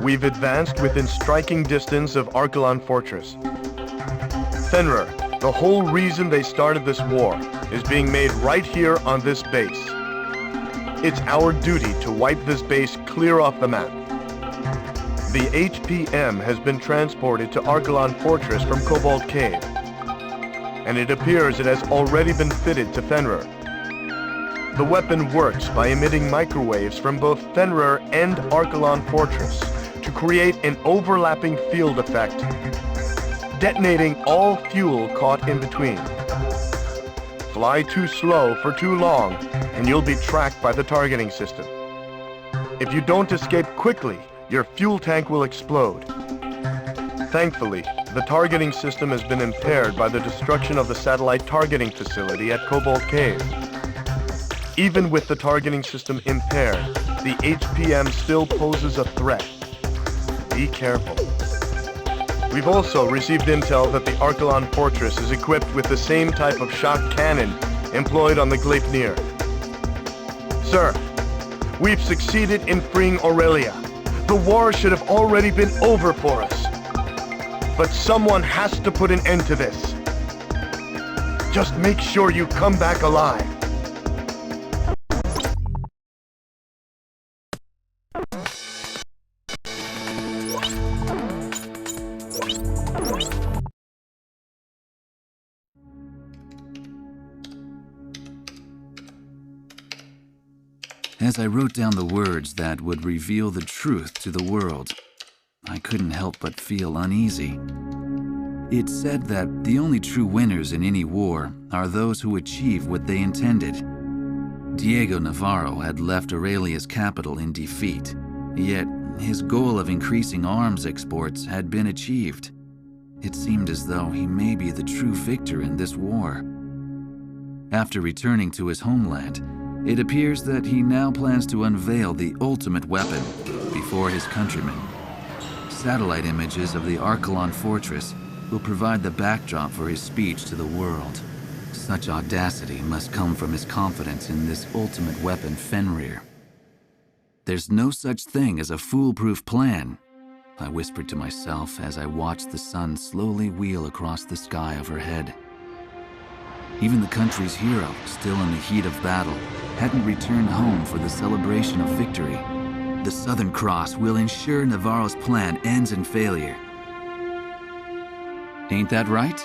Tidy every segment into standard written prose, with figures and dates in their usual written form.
We've advanced within striking distance of Aquila fortress. Fenrir, the whole reason they started this war is being made right here on this base. It's our duty to wipe this base clear off the map. The HPM has been transported to Aquila fortress from Cobalt Cave, and it appears it has already been fitted to Fenrir. The weapon works by emitting microwaves from both Fenrir and Aquila fortress to create an overlapping field effect, detonating all fuel caught in between. Fly too slow for too long, and you'll be tracked by the targeting system. If you don't escape quickly, your fuel tank will explode. Thankfully, the targeting system has been impaired by the destruction of the satellite targeting facility at Cobalt Cave. Even with the targeting system impaired, the HPM still poses a threat. Be careful. We've also received intel that the Aquila fortress is equipped with the same type of shock cannon employed on the Gleipnir. Sir, we've succeeded in freeing Aurelia. The war should have already been over for us. But someone has to put an end to this. Just make sure you come back alive. As I wrote down the words that would reveal the truth to the world, I couldn't help but feel uneasy. It said that the only true winners in any war are those who achieve what they intended. Diego Navarro had left Aurelia's capital in defeat, yet his goal of increasing arms exports had been achieved. It seemed as though he may be the true victor in this war. After returning to his homeland, it appears that he now plans to unveil the ultimate weapon before his countrymen. Satellite images of the Aquila fortress will provide the backdrop for his speech to the world. Such audacity must come from his confidence in this ultimate weapon, Fenrir. There's no such thing as a foolproof plan, I whispered to myself as I watched the sun slowly wheel across the sky overhead. Even the country's hero, still in the heat of battle, hadn't returned home for the celebration of victory. The Southern Cross will ensure Navarro's plan ends in failure. Ain't that right?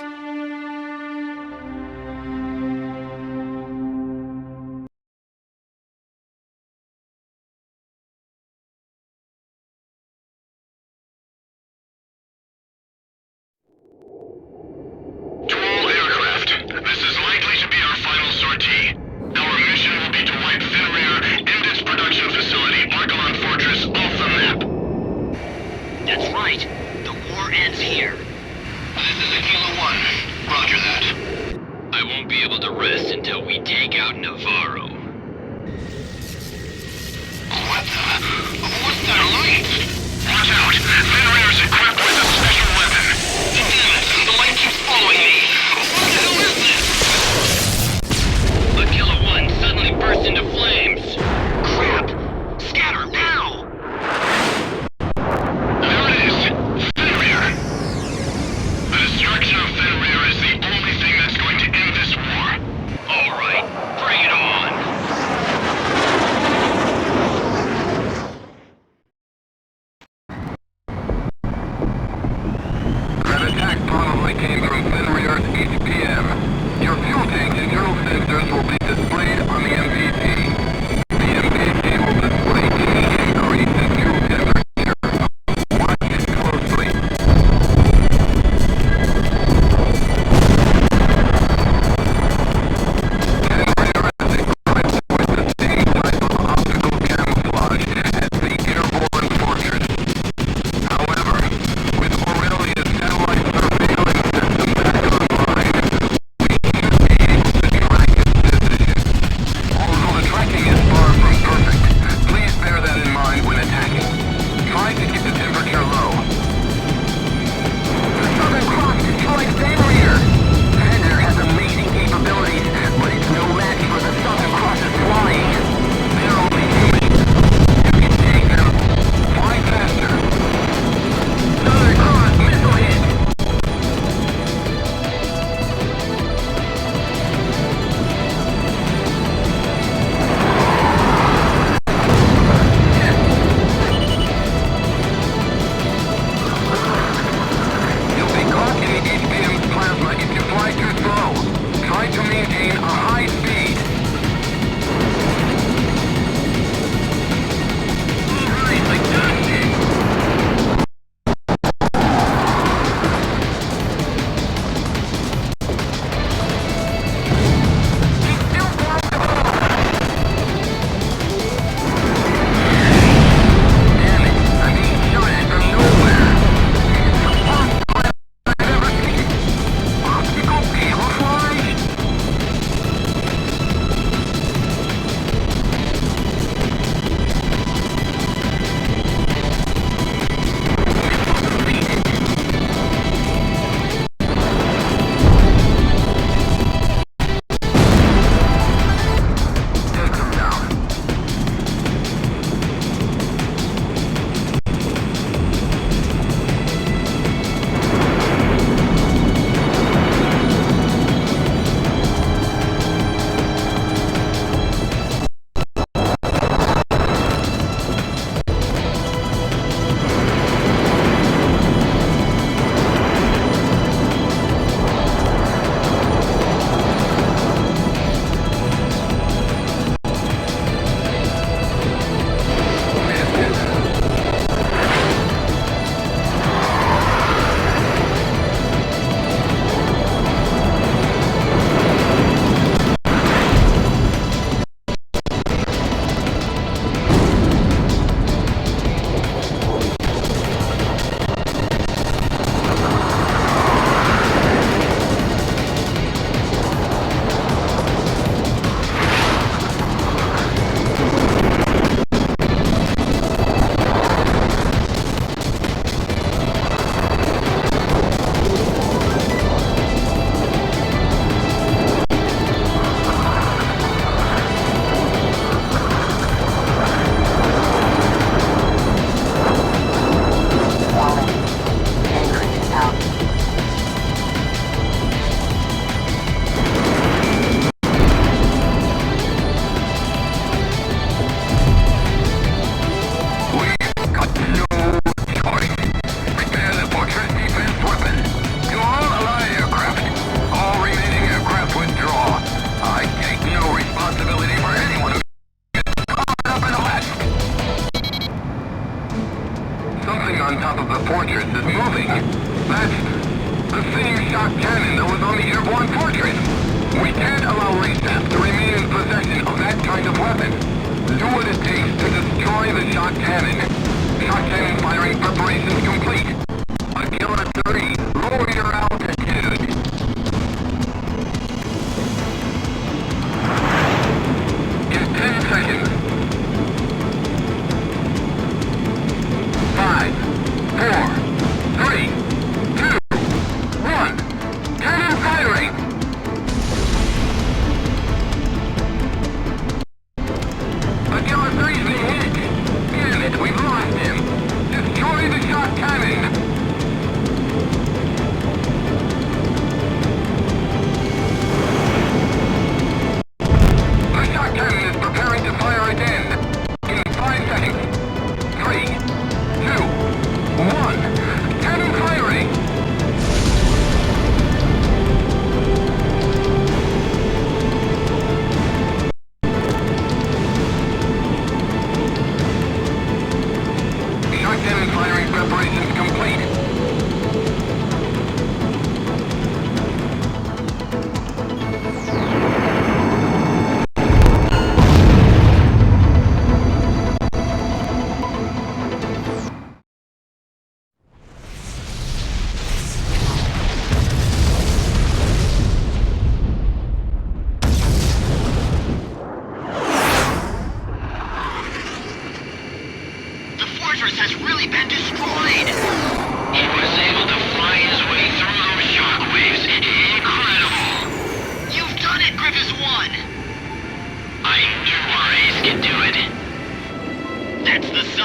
That attack probably came from Fenrir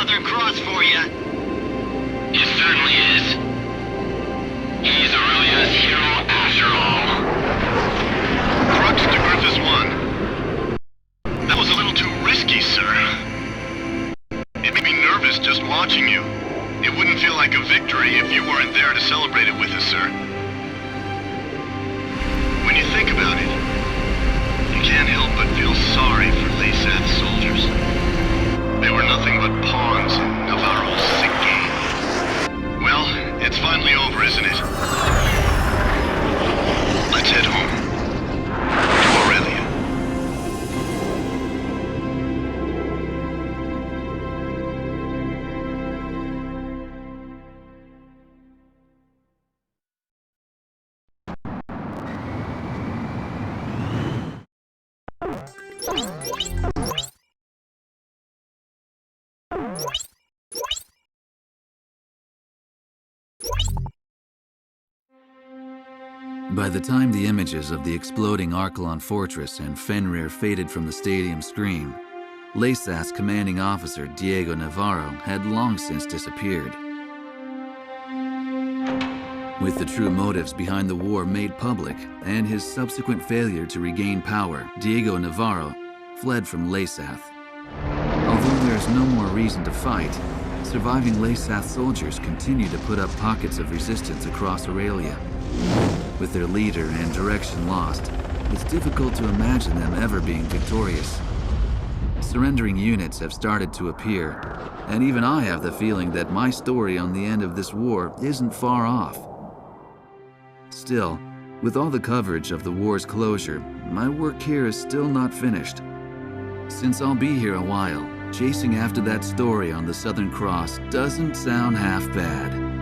Southern Cross for you. It certainly is. He's Aurelia's hero after all. Crux to Griffiths 1. That was a little too risky, sir. It made me nervous just watching you. It wouldn't feel like a victory if you weren't there to celebrate it with us, sir. When you think about it, you can't help but feel sorry for Laysath's soldiers. They were nothing but pawns in Navarro's sick game. Well, it's finally over, isn't it? Let's head home. To Aurelia. By the time the images of the exploding Arkelon Fortress and Fenrir faded from the stadium screen, Laysath's commanding officer, Diego Navarro, had long since disappeared. With the true motives behind the war made public and his subsequent failure to regain power, Diego Navarro fled from Laysath. Although there is no more reason to fight, surviving Laysath soldiers continue to put up pockets of resistance across Aurelia. With their leader and direction lost, it's difficult to imagine them ever being victorious. Surrendering units have started to appear, and even I have the feeling that my story on the end of this war isn't far off. Still, with all the coverage of the war's closure, my work here is still not finished. Since I'll be here a while, chasing after that story on the Southern Cross doesn't sound half bad.